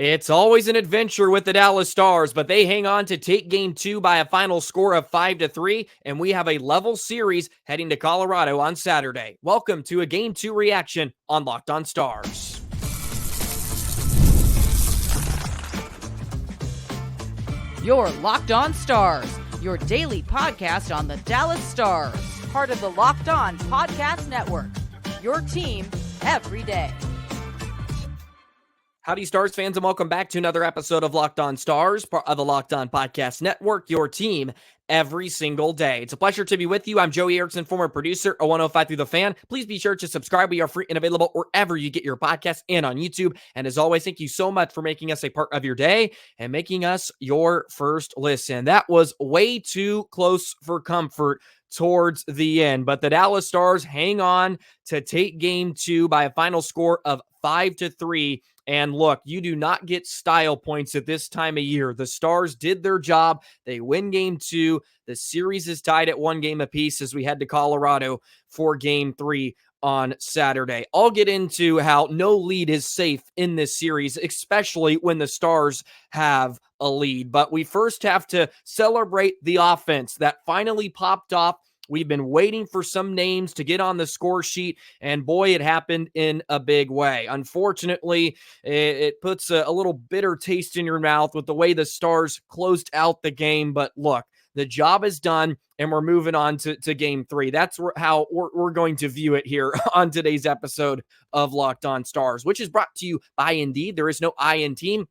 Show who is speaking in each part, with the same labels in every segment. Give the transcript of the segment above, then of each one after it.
Speaker 1: It's always an adventure with the Dallas Stars, but they hang on to take game 2 by a final score of 5-3, and we have a level series heading to Colorado on Saturday. Welcome to a game 2 reaction on Locked On Stars.
Speaker 2: Your Locked On Stars, your daily podcast on the Dallas Stars, part of the Locked On Podcast Network. Your team every day.
Speaker 1: Howdy, Stars fans, and welcome back to another episode of Locked On Stars, part of the Locked On Podcast Network, your team every single day. It's a pleasure to be with you. I'm Joey Erickson, former producer of 105 Through the Fan. Please be sure to subscribe. We are free and available wherever you get your podcasts and on YouTube. And as always, thank you so much for making us a part of your day and making us your first listen. That was way too close for comfort towards the end, but the Dallas Stars hang on to take game 2 by a final score of 5-3. And look, you do not get style points at this time of year. The Stars did their job. They win game 2. The series is tied at 1 game apiece as we head to Colorado for game 3 on Saturday. I'll get into how no lead is safe in this series, especially when the Stars have a lead. But we first have to celebrate the offense that finally popped off. We've been waiting for some names to get on the score sheet, and boy, it happened in a big way. Unfortunately, it puts a little bitter taste in your mouth with the way the Stars closed out the game. But look, the job is done, and we're moving on to game 3. That's how we're going to view it here on today's episode of Locked On Stars, which is brought to you by Indeed. There is no I in team,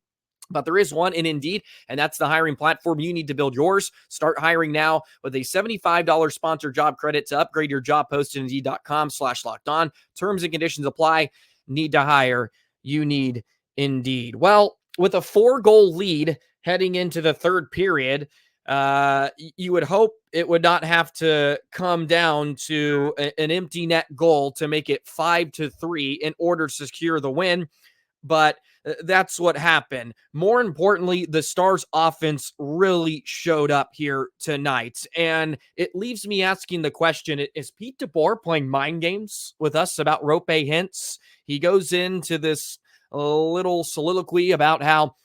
Speaker 1: but there is one in Indeed, and that's the hiring platform you need to build yours. Start hiring now with a $75 sponsored job credit to upgrade your job post at Indeed.com/lockedon. Terms and conditions apply. Need to hire. You need Indeed. Well, with a 4-goal lead heading into the third period, you would hope it would not have to come down to an empty net goal to make it 5-3 in order to secure the win. But that's what happened. More importantly, the Stars offense really showed up here tonight. And it leaves me asking the question, is Pete DeBoer playing mind games with us about Roope Hintz? He goes into this little soliloquy about how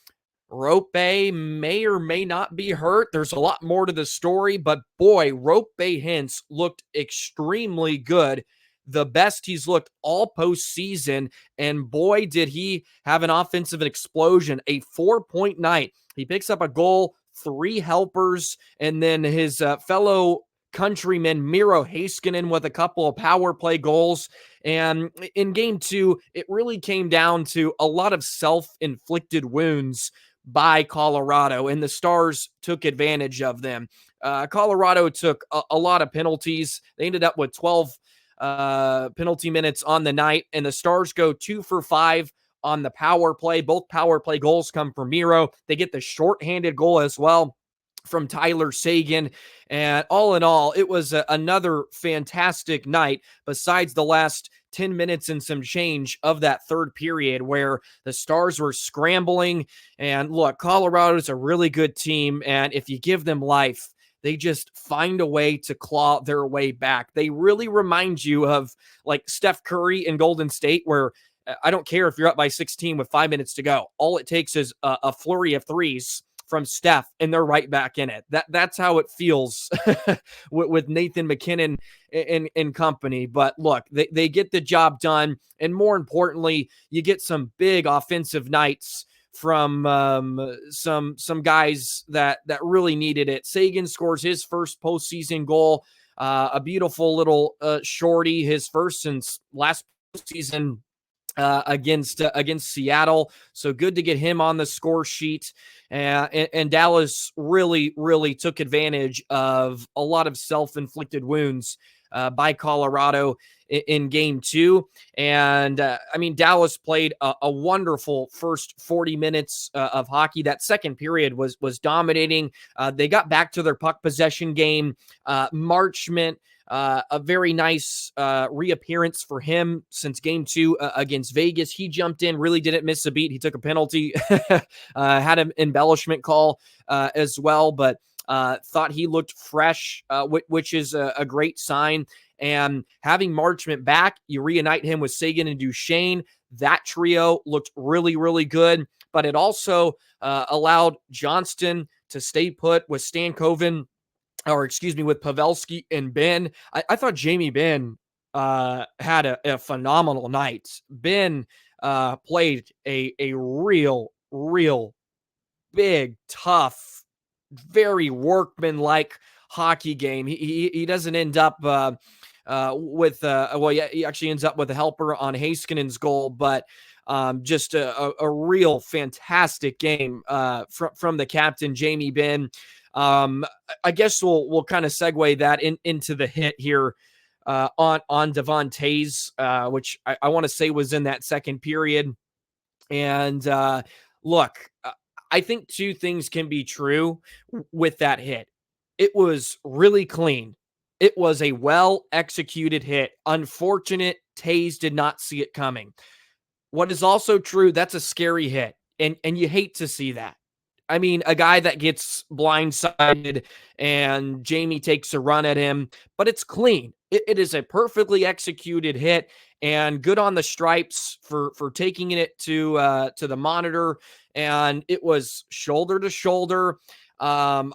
Speaker 1: Roope may or may not be hurt. There's a lot more to the story, but boy, Roope Hintz looked extremely good. The best he's looked all postseason, and boy, did he have an offensive explosion, a 4-point night. He picks up a goal, 3 helpers, and then his fellow countryman Miro Heiskanen with a couple of power play goals. And in game 2, it really came down to a lot of self-inflicted wounds by Colorado, and the Stars took advantage of them. Colorado took a lot of penalties. They ended up with 12 penalty minutes on the night, and the Stars go 2 for 5 on the power play. Both power play goals come from Miro. They get the shorthanded goal as well from Tyler Seguin. And all in all, it was another fantastic night besides the last 10 minutes and some change of that third period where the Stars were scrambling. And look, Colorado's a really good team, and if you give them life, they just find a way to claw their way back. They really remind you of like Steph Curry in Golden State, where I don't care if you're up by 16 with 5 minutes to go. All it takes is a flurry of threes from Steph, and they're right back in it. That's how it feels with Nathan McKinnon and company. But look, they get the job done, and more importantly, you get some big offensive nights from some guys that really needed it. Seguin scores his first postseason goal, a beautiful little shorty, his first since last postseason against Seattle. So good to get him on the score sheet. And Dallas really took advantage of a lot of self-inflicted wounds by Colorado in game 2. And I mean, Dallas played a wonderful first 40 minutes of hockey. That second period was dominating. They got back to their puck possession game. Marchment, a very nice reappearance for him since game 2 against Vegas. He jumped in, really didn't miss a beat. He took a penalty, had an embellishment call as well, but thought he looked fresh, which is a great sign. And having Marchment back, you reunite him with Seguin and Duchesne. That trio looked really good. but it also allowed Johnston to stay put with Stankoven, or excuse me, with Pavelski and Benn. I thought Jamie Benn had a phenomenal night. Benn played a real big, tough, very workman-like hockey game. He doesn't end up with he actually ends up with a helper on Heiskanen's goal, but just a real fantastic game from the captain, Jamie Benn. I guess we'll kind of segue that into the hit here on Devon Towes, which I want to say was in that second period. And look, I think two things can be true with that hit. It was really clean. It was a well-executed hit. Unfortunate, Towes did not see it coming. What is also true, that's a scary hit, and you hate to see that. I mean, a guy that gets blindsided and Jamie takes a run at him, but it's clean. It is a perfectly executed hit, and good on the Stripes for taking it to the monitor, and it was shoulder to shoulder. I'm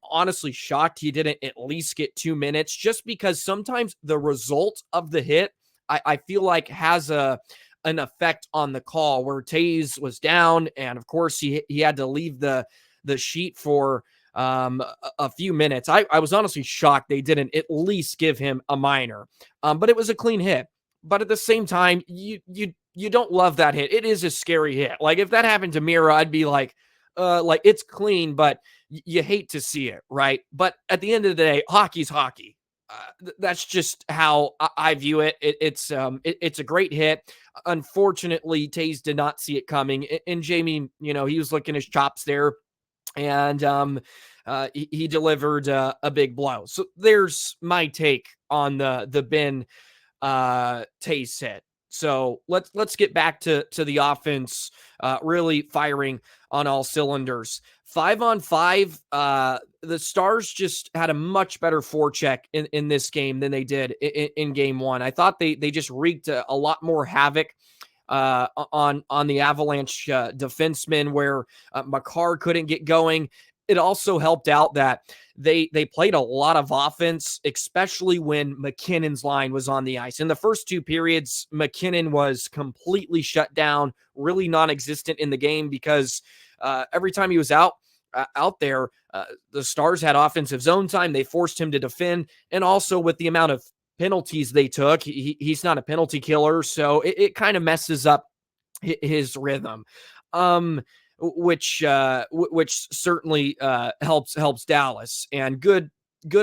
Speaker 1: honestly shocked he didn't at least get 2 minutes, just because sometimes the result of the hit, I feel like has an effect on the call, where Towes was down, and of course he had to leave the sheet for a few minutes. I was honestly shocked they didn't at least give him a minor, but it was a clean hit. But at the same time, you don't love that hit. It is a scary hit. Like, if that happened to Miro, I'd be like it's clean, but you hate to see it, right? But at the end of the day, hockey's hockey. That's just how I view it. It's a great hit. Unfortunately, Towes did not see it coming, and Jamie, he was licking his chops there, and he delivered a big blow. So there's my take on the Benn Towes hit. So let's get back to the offense really firing on all cylinders. 5-on-5, the Stars just had a much better forecheck in this game than they did in game one. I thought they just wreaked a lot more havoc on the Avalanche defensemen, where Makar couldn't get going. It also helped out that they played a lot of offense, especially when McKinnon's line was on the ice. In the first two periods, McKinnon was completely shut down, really non-existent in the game, because every time he was out there, the Stars had offensive zone time. They forced him to defend, and also with the amount of penalties they took, he's not a penalty killer, so it kind of messes up his rhythm. Which certainly helps Dallas, and good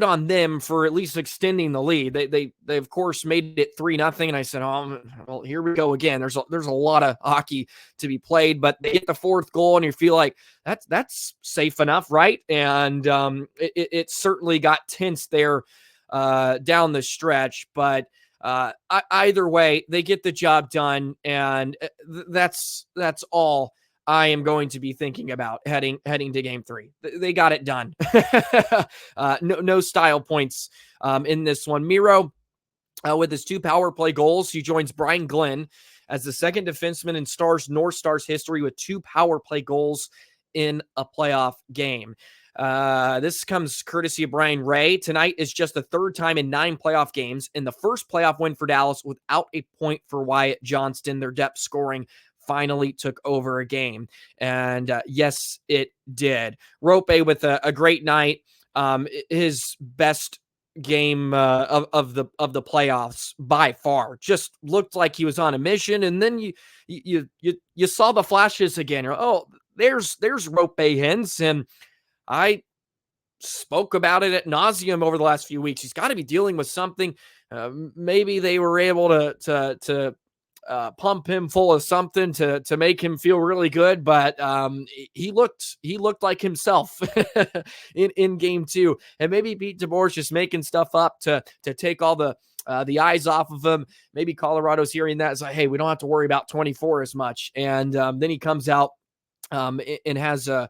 Speaker 1: on them for at least extending the lead. They of course made it 3-0, and I said, oh, well, here we go again. There's a lot of hockey to be played, but they get the fourth goal, and you feel like that's safe enough, right? And it certainly got tense there down the stretch, but either way, they get the job done, and that's all I am going to be thinking about heading to game 3. They got it done. No style points in this one. Miro, with his 2 power play goals, he joins Brian Glenn as the second defenseman in North Stars history with 2 power play goals in a playoff game. This comes courtesy of Brian Ray. Tonight is just the 3rd time in 9 playoff games, and the first playoff win for Dallas without a point for Wyatt Johnston. Their depth scoring finally took over a game, and yes, it did. Roope with a great night, his best game of the playoffs by far. Just looked like he was on a mission, and then you saw the flashes again. Oh, there's Roope Hintz, and I spoke about it at nauseum over the last few weeks. He's got to be dealing with something. Maybe they were able to pump him full of something to make him feel really good, but he looked like himself in game 2, and maybe Pete DeBoer's just making stuff up to take all the eyes off of him. Maybe Colorado's hearing that, it's like, hey, we don't have to worry about 24 as much, and then he comes out and has a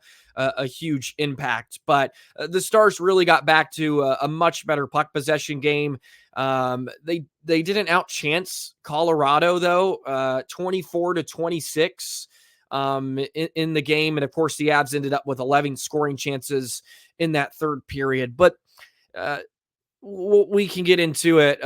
Speaker 1: huge impact. But the Stars really got back to a much better puck possession game. They didn't outchance Colorado, though, 24-26. in the game. And of course, the Avs ended up with 11 scoring chances in that third period. But we can get into it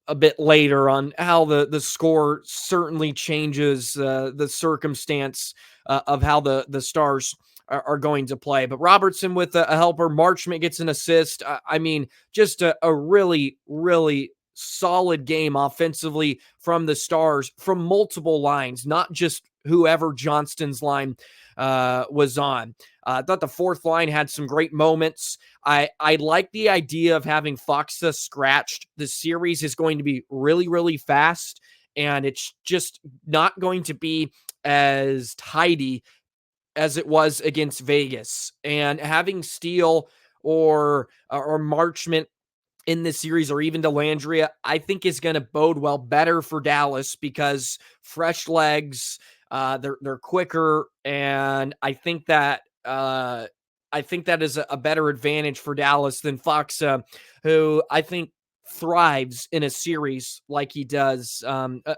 Speaker 1: a bit later on how the score certainly changes the circumstance of how the Stars are going to play. But Robertson with a helper, Marchment gets an assist. I mean, just a really, really solid game offensively from the Stars from multiple lines, not just whoever Johnston's line was on. I thought the fourth line had some great moments. I like the idea of having Faksa scratched. The series is going to be really, really fast, and it's just not going to be as tidy as it was against Vegas. And having Steele or Marchment in this series, or even Dellandrea, I think is going to bode well better for Dallas because fresh legs, they're quicker, and I think that is a better advantage for Dallas than Faksa, who I think thrives in a series like he does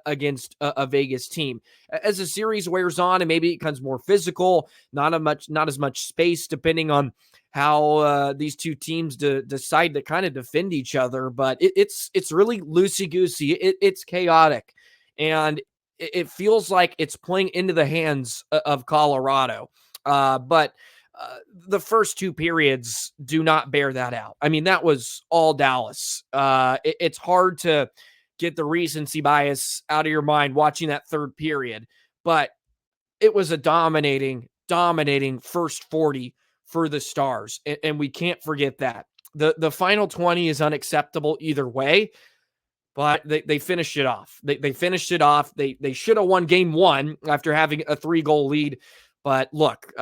Speaker 1: against a Vegas team. As the series wears on and maybe it becomes more physical, not as much space, depending on how these two teams decide to kind of defend each other. But it's really loosey-goosey. It's chaotic, and it feels like it's playing into the hands of Colorado. But the first two periods do not bear that out. I mean, that was all Dallas. It's hard to get the recency bias out of your mind watching that third period, but it was a dominating first 40 for the Stars, and we can't forget that. The final 20 is unacceptable either way, but they finished it off. They finished it off. They should have won game one after having a 3-goal lead. But look,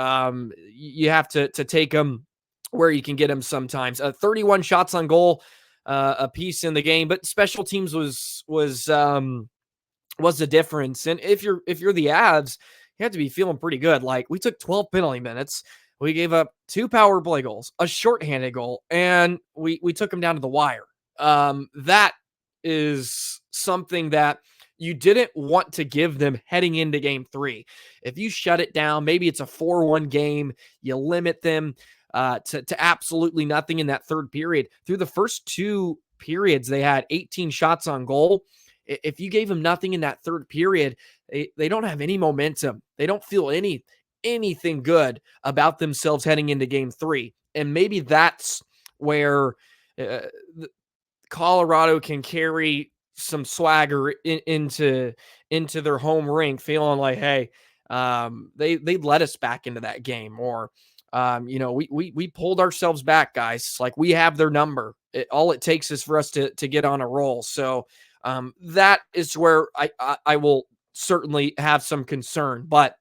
Speaker 1: you have to take them where you can get them sometimes. 31 shots on goal, a piece in the game, but special teams was the difference. And if you're the Avs, you have to be feeling pretty good. Like, we took 12 penalty minutes, we gave up 2 power play goals, a shorthanded goal, and we took them down to the wire. That is something that you didn't want to give them heading into game 3. If you shut it down, maybe it's a 4-1 game, you limit them to absolutely nothing in that third period. Through the first 2 periods, they had 18 shots on goal. If you gave them nothing in that third period, they don't have any momentum. They don't feel anything good about themselves heading into game 3. And maybe that's where Colorado can carry some swagger into their home rink, feeling like, hey, they let us back into that game, or we pulled ourselves back, guys. Like, we have their number. All it takes is for us to get on a roll. So that is where I will certainly have some concern. But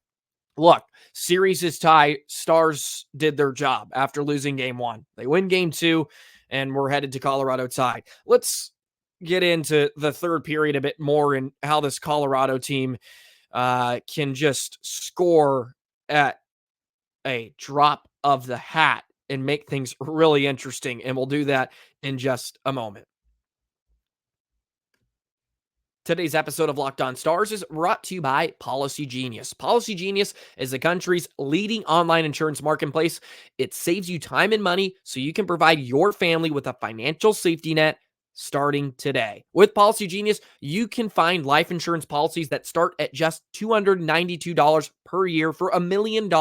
Speaker 1: look, series is tied. Stars did their job after losing game 1. They win game 2, and we're headed to Colorado tied. Let's get into the third period a bit more and how this Colorado team can just score at a drop of the hat and make things really interesting. And we'll do that in just a moment. Today's episode of Locked On Stars is brought to you by Policy Genius. Policy Genius is the country's leading online insurance marketplace. It saves you time and money so you can provide your family with a financial safety net starting today. With Policy Genius, you can find life insurance policies that start at just $292 per year for $1 million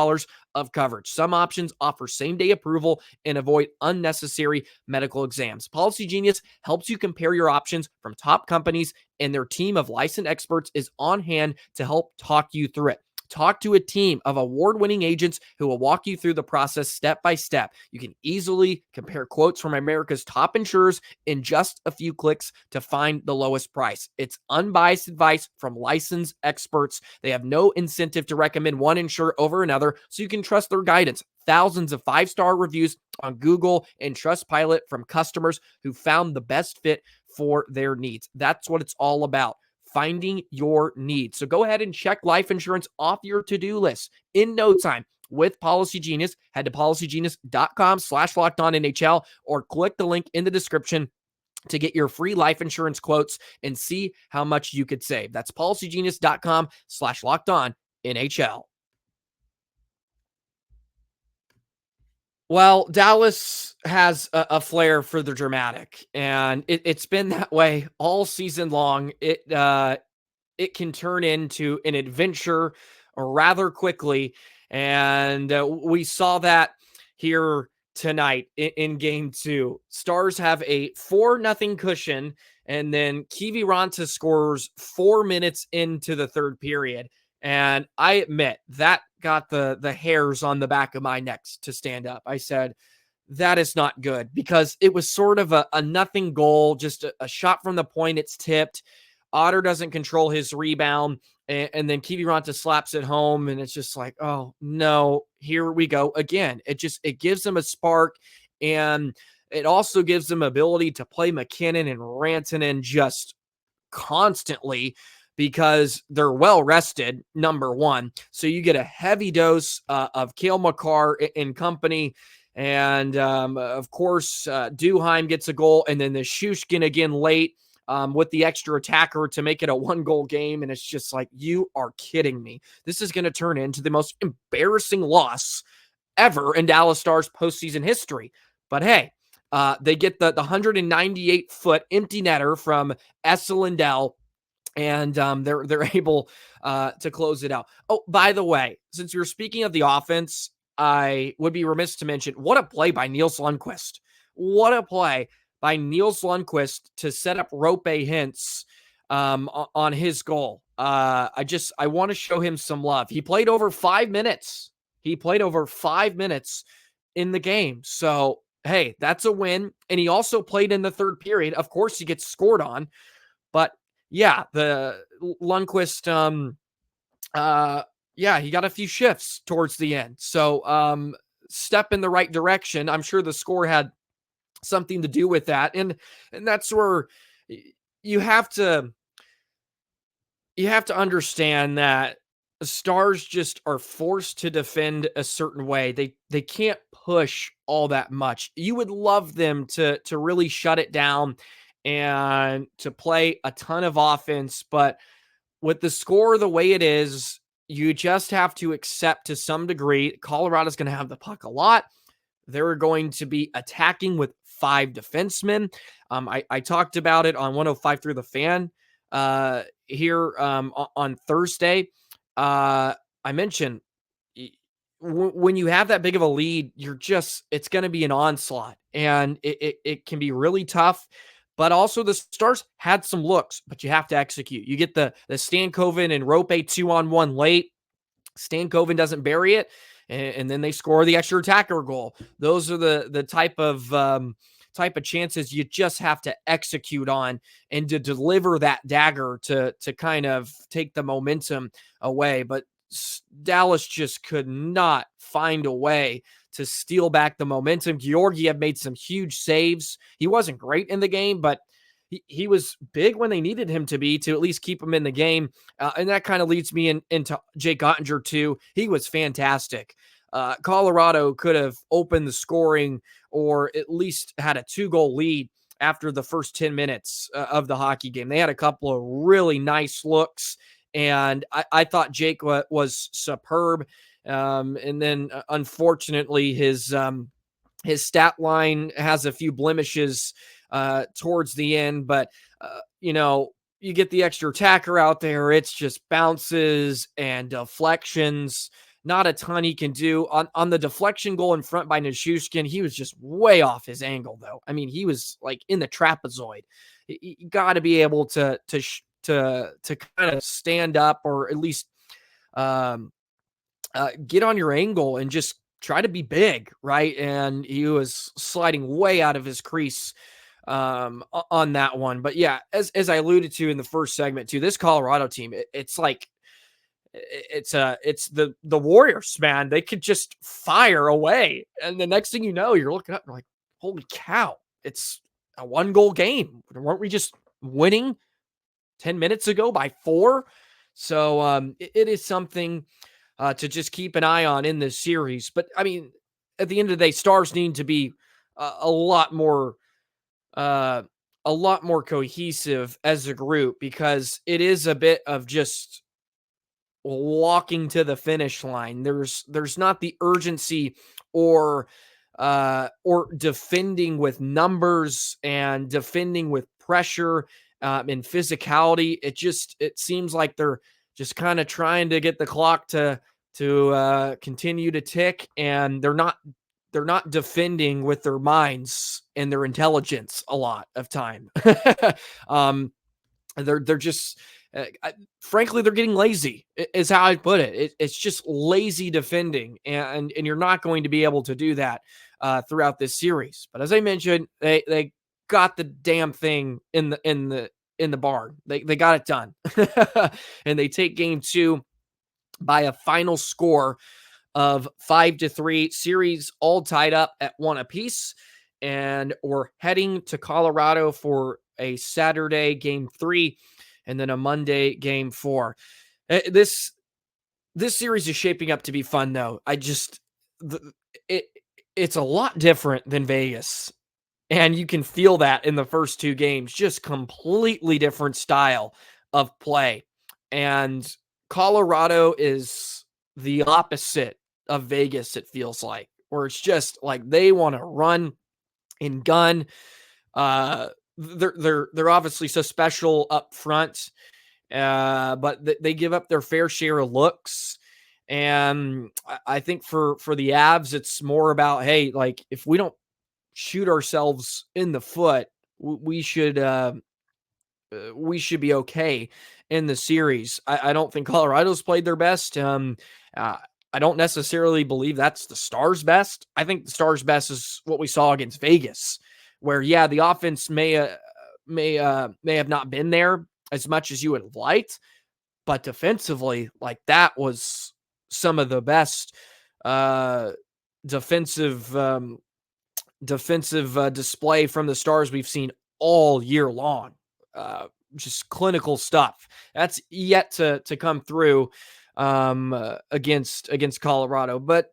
Speaker 1: of coverage. Some options offer same-day approval and avoid unnecessary medical exams. Policy Genius helps you compare your options from top companies, and their team of licensed experts is on hand to help talk you through it. Talk to a team of award-winning agents who will walk you through the process step by step. You can easily compare quotes from America's top insurers in just a few clicks to find the lowest price. It's unbiased advice from licensed experts. They have no incentive to recommend one insurer over another, so you can trust their guidance. Thousands of 5-star reviews on Google and Trustpilot from customers who found the best fit for their needs. That's what it's all about. Finding your needs. So go ahead and check life insurance off your to-do list in no time with Policy Genius. Head to policygenius.com/LockedOnNHL or click the link in the description to get your free life insurance quotes and see how much you could save. That's policygenius.com/LockedOnNHL. NHL. Well, Dallas has a flair for the dramatic, and it's been that way all season long. It can turn into an adventure rather quickly, and we saw that here tonight in game two. Stars have a 4-0 cushion, and then Kiviranta scores 4 minutes into the third period. And I admit that got the hairs on the back of my neck to stand up. I said, that is not good, because it was sort of a nothing goal, just a shot from the point. It's tipped. Otter doesn't control his rebound, and then Kiviranta slaps it home, and it's just like, oh no, here we go again. It gives them a spark, and it also gives them ability to play McKinnon and Rantanen just constantly, because they're well rested, number one. So you get a heavy dose of Cale Makar and company. And of course, Duheim gets a goal, and then the Shushkin again late with the extra attacker to make it a 1-goal game. And it's just like, you are kidding me. This is going to turn into the most embarrassing loss ever in Dallas Stars postseason history. But hey, they get the 198-foot empty netter from Esa Lindell, and they're able to close it out. Oh, by the way, since you're speaking of the offense, I would be remiss to mention, what a play by Nils Lundqvist. What a play by Nils Lundqvist to set up Roope Hintz on his goal. I want to show him some love. He played over 5 minutes. He played over 5 minutes in the game. So, hey, that's a win. And he also played in the third period. Of course, he gets scored on. But yeah, the Lundqvist, he got a few shifts towards the end. So, step in the right direction. I'm sure the score had something to do with that. And that's where you have to understand that Stars just are forced to defend a certain way. They can't push all that much. You would love them to really shut it down and to play a ton of offense, but with the score the way it is, you just have to accept to some degree Colorado's going to have the puck a lot. They're going to be attacking with 5 defensemen. I talked about it on 105 Through the Fan here on Thursday. I mentioned when you have that big of a lead, it's going to be an onslaught, and it can be really tough. But also the Stars had some looks, but you have to execute. You get the Stankoven and Roope 2-on-1 late. Stankoven doesn't bury it, and then they score the extra attacker goal. Those are the type of chances you just have to execute on, and to deliver that dagger to kind of take the momentum away. But Dallas just could not find a way to steal back the momentum. Georgiev made some huge saves. He wasn't great in the game, but he was big when they needed him to be, to at least keep him in the game. And that kind of leads me into Jake Ottinger too. He was fantastic. Colorado could have opened the scoring, or at least had a 2-goal lead after the first 10 minutes of the hockey game. They had a couple of really nice looks, and I thought Jake was superb. And then unfortunately, his stat line has a few blemishes towards the end, but you get the extra attacker out there. It's just bounces and deflections. Not a ton he can do on the deflection goal in front by Nichushkin. He was just way off his angle, though. I mean, he was like in the trapezoid. You got to be able to kind of stand up, or at least get on your angle and just try to be big, right? And he was sliding way out of his crease on that one. But yeah, as I alluded to in the first segment too, this Colorado team, it's like it's the Warriors, man. They could just fire away, and the next thing you know, you're looking up and like, holy cow, it's a 1-goal game. Weren't we just winning 10 minutes ago by 4? So it is something to just keep an eye on in this series. But I mean, at the end of the day, Stars need to be a lot more cohesive as a group, because it is a bit of just walking to the finish line. There's not the urgency or defending with numbers and defending with pressure and physicality. It seems like they're just kind of trying to get the clock to continue to tick, and they're not defending with their minds and their intelligence a lot of time. They're just frankly, they're getting lazy is how I put it. It's just lazy defending, and you're not going to be able to do that throughout this series. But as I mentioned, they got the damn thing in the barn. They got it done. And they take game 2 by a final score of 5-3. Series all tied up at 1 apiece, and we're heading to Colorado for a Saturday game 3 and then a Monday game 4. This series is shaping up to be fun, though. It's a lot different than Vegas, and you can feel that in the first 2 games. Just completely different style of play, and Colorado is the opposite of Vegas. It feels like, where it's just like they want to run and gun. They're obviously so special up front, but they give up their fair share of looks. And I think for the Avs, it's more about, hey, like, if we don't shoot ourselves in the foot, we should be okay in the series. I don't think Colorado's played their best. I don't necessarily believe that's the Stars' best. I think the Stars' best is what we saw against Vegas, where, yeah, the offense may have not been there as much as you would have liked, but defensively, like, that was some of the best defensive display from the Stars we've seen all year long. Just clinical stuff that's yet to come through against Colorado. But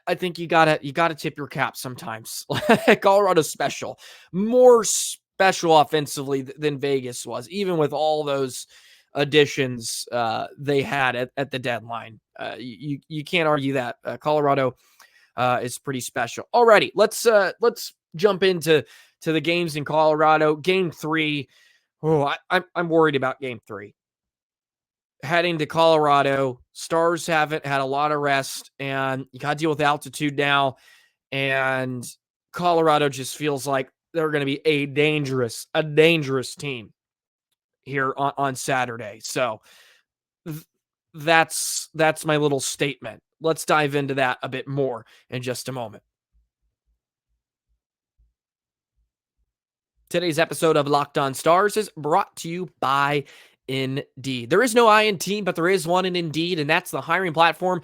Speaker 1: I think you gotta tip your cap sometimes. Colorado's special, more special offensively than Vegas was, even with all those additions they had at the deadline. You can't argue that. Colorado is pretty special. Alrighty, let's jump into the games in Colorado. Game 3. Oh, I'm worried about game 3. Heading to Colorado, Stars haven't had a lot of rest, and you got to deal with altitude now. And Colorado just feels like they're going to be a dangerous team here on Saturday. So that's my little statement. Let's dive into that a bit more in just a moment. Today's episode of Locked On Stars is brought to you by Indeed. There is no I in team, but there is one in Indeed, and that's the hiring platform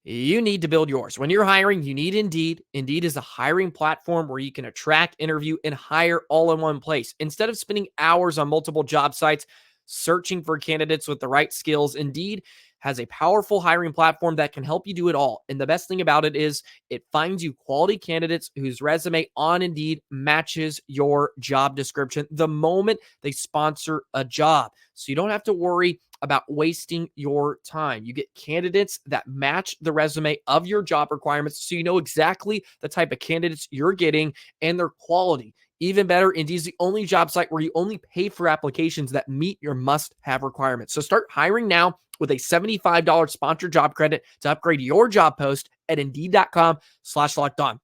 Speaker 1: you need to build yours. When you're hiring, you need Indeed. Indeed is a hiring platform where you can attract, interview, and hire all in one place. Instead of spending hours on multiple job sites searching for candidates with the right skills, Indeed has a powerful hiring platform that can help you do it all. And the best thing about it is it finds you quality candidates whose resume on Indeed matches your job description the moment they sponsor a job. So you don't have to worry about wasting your time. You get candidates that match the resume of your job requirements, so you know exactly the type of candidates you're getting and their quality. Even better, Indeed is the only job site where you only pay for applications that meet your must-have requirements. So start hiring now with a $75 sponsored job credit to upgrade your job post at Indeed.com/lockedon.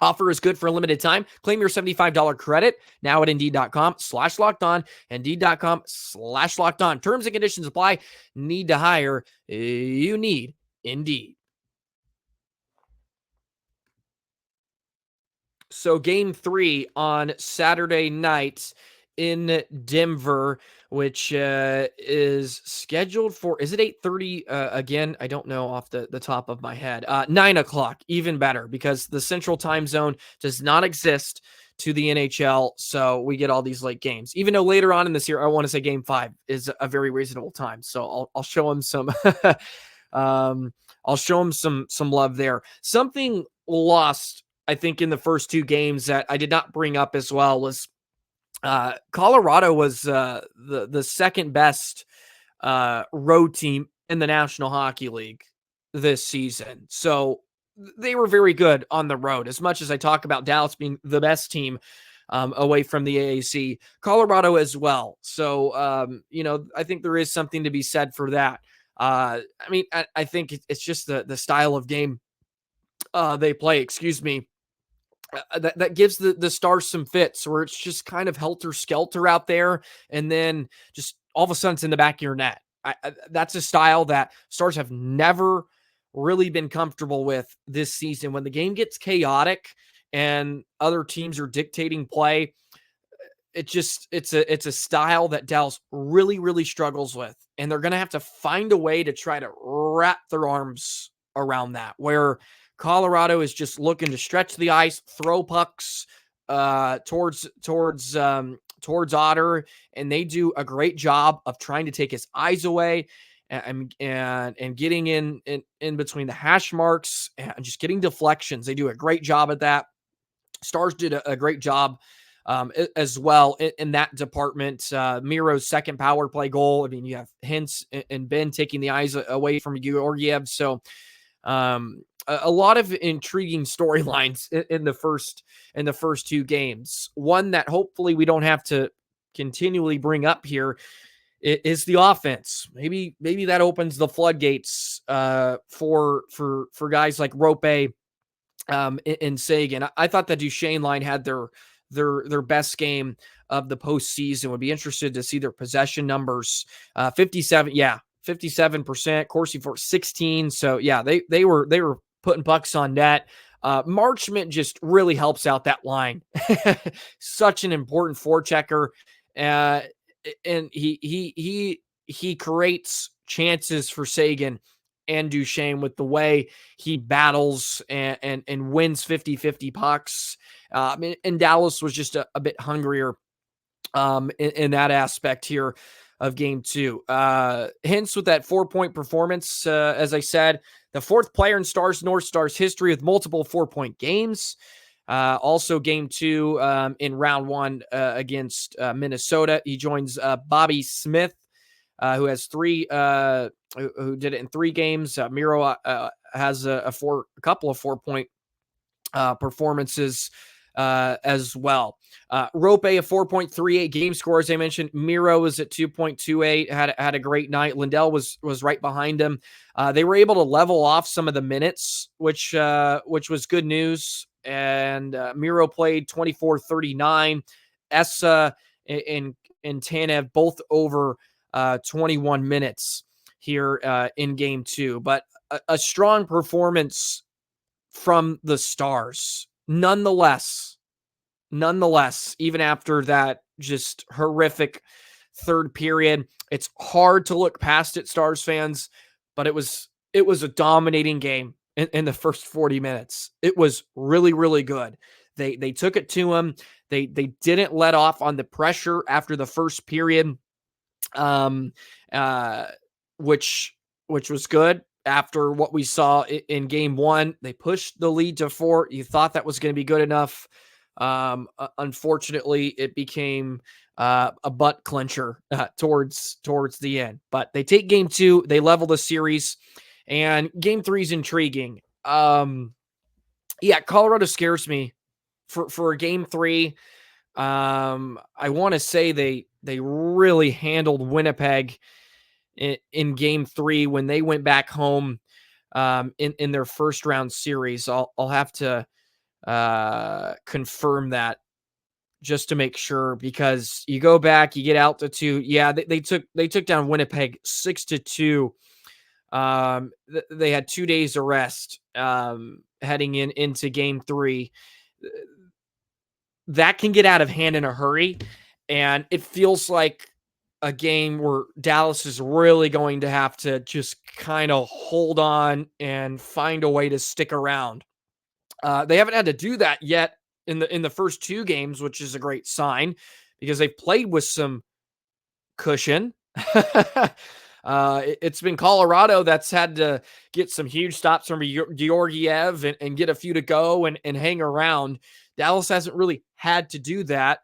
Speaker 1: Offer is good for a limited time. Claim your $75 credit now at Indeed.com/lockedon. Indeed.com/lockedon. Terms and conditions apply. Need to hire? You need Indeed. So game 3 on Saturday night in Denver, which is scheduled for, is it 8:30 again? I don't know off the top of my head. 9 o'clock, even better, because the central time zone does not exist to the NHL, so we get all these late games. Even though later on in this year, I want to say game 5 is a very reasonable time, so I'll show him some I'll show him some love there. Something lost, I think, in the first 2 games that I did not bring up as well was Colorado was the second best road team in the National Hockey League this season. So they were very good on the road. As much as I talk about Dallas being the best team away from the AAC, Colorado as well. So, I think there is something to be said for that. I think it's just the style of game they play, that gives the Stars some fits where it's just kind of helter-skelter out there, and then just all of a sudden it's in the back of your net. That's a style that Stars have never really been comfortable with this season. When the game gets chaotic and other teams are dictating play, it's a style that Dallas really, really struggles with. And they're going to have to find a way to try to wrap their arms around that, where Colorado is just looking to stretch the ice, throw pucks towards Otter, and they do a great job of trying to take his eyes away and getting in between the hash marks and just getting deflections. They do a great job at that. Stars did a great job as well in that department. Miro's second power play goal. I mean, you have Hintz and Benn taking the eyes away from Georgiev. So a lot of intriguing storylines in the first two games. One that hopefully we don't have to continually bring up here is the offense. Maybe that opens the floodgates for guys like Roope and Seguin. I thought the Duchesne line had their best game of the postseason. Would be interested to see their possession numbers. 57%. Corsi for 16. So yeah, they were putting pucks on net. Marchment just really helps out that line. Such an important forechecker. And he creates chances for Seguin and Duchesne with the way he battles and wins 50-50 pucks. And Dallas was just a bit hungrier in that aspect here of game two. Hintz with that 4-point performance, as I said, the fourth player in North Stars history with multiple 4-point games. Also game two in round one against Minnesota. He joins Bobby Smith, who has three, who did it in 3 games. Miro has a couple of 4-point performances as well. Roope, a 4.38 game score, as I mentioned. Miro was at 2.28, had a great night. Lindell was right behind him. They were able to level off some of the minutes, which was good news. And Miro played 24-39. Esa and Tanev both over 21 minutes here in game two. But a strong performance from the Stars. Nonetheless, even after that just horrific third period, it's hard to look past it, Stars fans, but it was a dominating game in the first 40 minutes. It was really, really good. They took it to him. They didn't let off on the pressure after the first period, which was good. After what we saw in game one, they pushed the lead to 4. You thought that was going to be good enough. Unfortunately, it became a butt clincher towards the end. But they take game 2, they level the series, and game 3 is intriguing. Colorado scares me for game 3. I want to say they really handled Winnipeg in game 3 when they went back home in their first round series. I'll have to confirm that just to make sure, because you go back, you get altitude. Yeah, they took down Winnipeg 6-2. They had 2 days of rest heading into game 3. That can get out of hand in a hurry, and it feels like a game where Dallas is really going to have to just kind of hold on and find a way to stick around. They haven't had to do that yet in the first 2 games, which is a great sign because they've played with some cushion. It's been Colorado that's had to get some huge stops from Georgiev and get a few to go and hang around. Dallas hasn't really had to do that.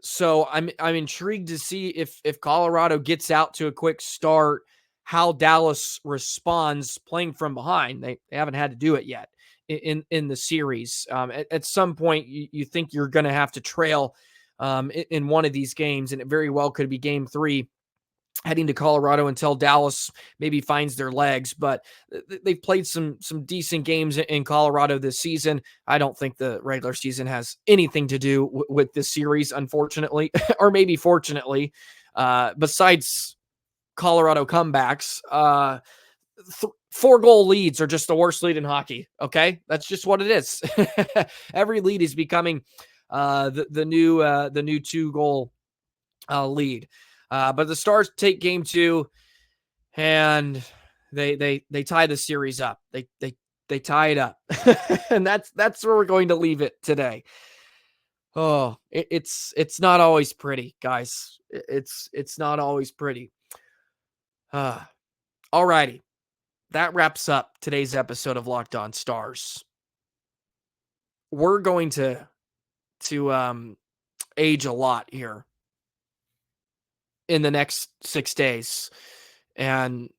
Speaker 1: So I'm intrigued to see if Colorado gets out to a quick start, how Dallas responds playing from behind. They haven't had to do it yet in the series. At some point, you think you're going to have to trail in one of these games, and it very well could be game 3 heading to Colorado until Dallas maybe finds their legs. But they've played some decent games in Colorado this season. I don't think the regular season has anything to do with this series, unfortunately, or maybe fortunately. Besides Colorado comebacks, 4-goal leads are just the worst lead in hockey. Okay, that's just what it is. Every lead is becoming the new 2-goal lead. But the Stars take game 2, and they tie the series up. They tie it up, and that's where we're going to leave it today. Oh, it's not always pretty, guys. It's not always pretty. Alrighty, that wraps up today's episode of Locked On Stars. We're going to age a lot here in the next 6 days. And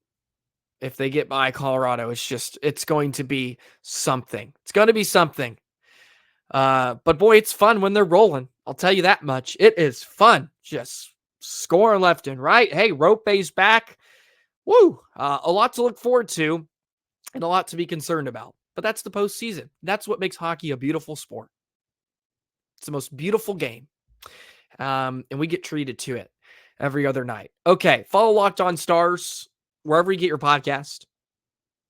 Speaker 1: if they get by Colorado, it's going to be something. It's going to be something. But boy, it's fun when they're rolling. I'll tell you that much. It is fun. Just scoring left and right. Hey, Roope's back. Woo! A lot to look forward to and a lot to be concerned about. But that's the postseason. That's what makes hockey a beautiful sport. It's the most beautiful game. And we get treated to it every other night. Okay, follow Locked On Stars wherever you get your podcast.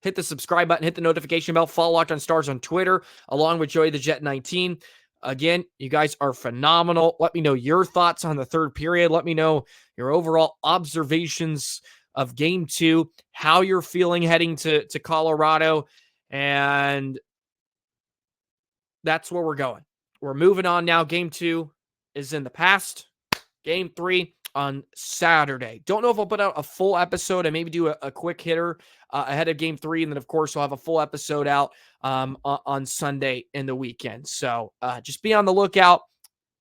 Speaker 1: Hit the subscribe button, hit the notification bell, follow Locked On Stars on Twitter, along with Joey the Jet 19. Again, you guys are phenomenal. Let me know your thoughts on the third period. Let me know your overall observations of game 2, how you're feeling heading to Colorado, and that's where we're going. We're moving on now. Game 2 is in the past. Game 3 on Saturday. Don't know if I'll put out a full episode. I maybe do a quick hitter ahead of game 3. And then, of course, we'll have a full episode out on Sunday in the weekend. So just be on the lookout.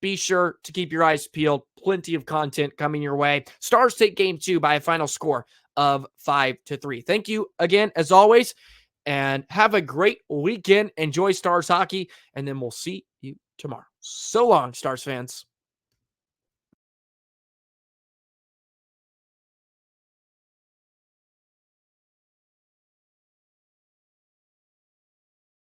Speaker 1: Be sure to keep your eyes peeled. Plenty of content coming your way. Stars take game 2 by a final score of 5-3. Thank you again, as always, and have a great weekend. Enjoy Stars hockey, and then we'll see you tomorrow. So long, Stars fans.